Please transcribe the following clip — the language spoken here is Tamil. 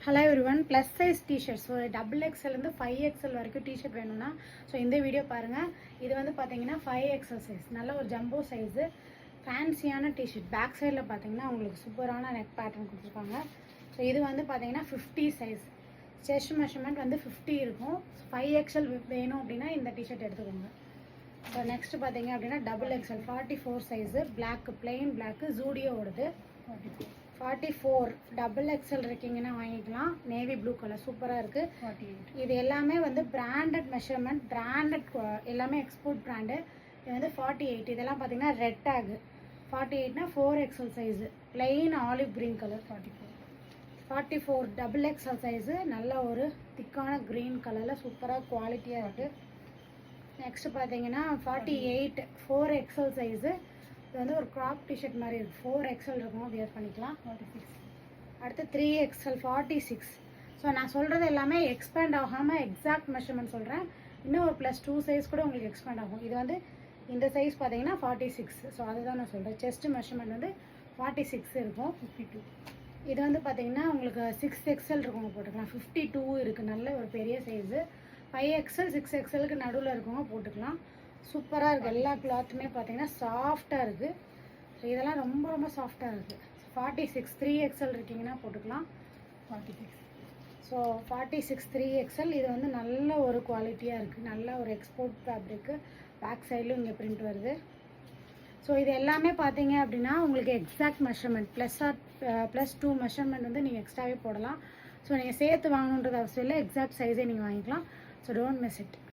Hello everyone, plus size t-shirts ஒரு டபுள் எக்ஸ்எல்லேருந்து 5XL வரைக்கும் டிஷர்ட் வேணும்னா ஸோ இந்த வீடியோ பாருங்கள். இது வந்து பார்த்தீங்கன்னா 5XL சைஸ், நல்ல ஒரு ஜம்போ சைஸு ஃபேன்சியான டிஷர்ட். பேக் சைடில் பார்த்தீங்கன்னா உங்களுக்கு சூப்பரான நெக் பேட்டர்ன் கொடுத்துருக்காங்க. ஸோ இது வந்து பார்த்தீங்கன்னா 50 சைஸ், செஸ்ட் மெஷர்மெண்ட் வந்து 50 இருக்கும். 5XL வேணும் அப்படின்னா இந்த டிஷர்ட் எடுத்துக்கோங்க. ஸோ நெக்ஸ்ட் பார்த்தீங்க அப்படின்னா double XL 44 size, black plain black ஜூடியோவோடது. 44 டபுள் எக்ஸ்எல் இருக்கீங்கன்னா வாங்கிக்கலாம். நேவி ப்ளூ கலர் சூப்பராக இருக்குது. இது எல்லாமே வந்து பிராண்டட் மெஷர்மெண்ட், பிராண்டட் எல்லாமே எக்ஸ்போர்ட் பிராண்டு. இது வந்து 48. இதெல்லாம் பார்த்தீங்கன்னா ரெட் டேக். 48னா 4XL size, plain olive green colour. 44 double XL size, நல்ல ஒரு திக்கான க்ரீன் கலரில் சூப்பராக குவாலிட்டியாக இருக்குது. நெக்ஸ்ட் பார்த்தீங்கன்னா 48 4XL சைஸு. இது வந்து ஒரு க்ராப் டிஷர்ட் மாதிரி இருக்குது. 4XL இருக்கும், வியர் பண்ணிக்கலாம். 46. அடுத்து 3XL 46. ஸோ நான் சொல்கிறது எல்லாமே எக்ஸ்பேண்ட் ஆகாமல் எக்ஸாக்ட் மெஷர்மெண்ட் சொல்கிறேன். இன்னும் ஒரு +2 சைஸ் கூட உங்களுக்கு எக்ஸ்பேண்ட் ஆகும். இது வந்து இந்த சைஸ் பார்த்தீங்கன்னா 46. ஸோ அதுதான் நான் சொல்கிறேன். செஸ்ட் மெஷர்மெண்ட் வந்து 46 இருக்கும். 52. இது வந்து பார்த்தீங்கன்னா உங்களுக்கு 6XL இருக்கவங்க போட்டுக்கலாம். 52 இருக்குது, நல்ல ஒரு பெரிய சைஸு. 5XL 6XLக்கு நடுவில் இருக்கவங்க போட்டுக்கலாம். சூப்பராக இருக்குது. எல்லா கிளாத்துமே பார்த்தீங்கன்னா சாஃப்டாக இருக்குது. ஸோ இதெல்லாம் ரொம்ப ரொம்ப சாஃப்டாக இருக்குது. 46 3XL இருக்கீங்கன்னா போட்டுக்கலாம். 46. So 46 3XL. இது வந்து நல்ல ஒரு குவாலிட்டியாக இருக்குது, நல்ல ஒரு எக்ஸ்போர்ட் ஃபேப்ரிக்கு. பேக் சைட்லையும் இங்கே பிரிண்ட் வருது. ஸோ இது எல்லாமே பார்த்தீங்க அப்படின்னா உங்களுக்கு எக்ஸாக்ட் மெஷர்மெண்ட் +2 மெஷர்மெண்ட் வந்து நீங்கள் எக்ஸ்ட்ராவே போடலாம். ஸோ நீங்கள் சேர்த்து வாங்கணுன்றது அவசியம் இல்லை, எக்ஸாக்ட் சைஸே நீங்கள் வாங்கிக்கலாம். So don't miss it.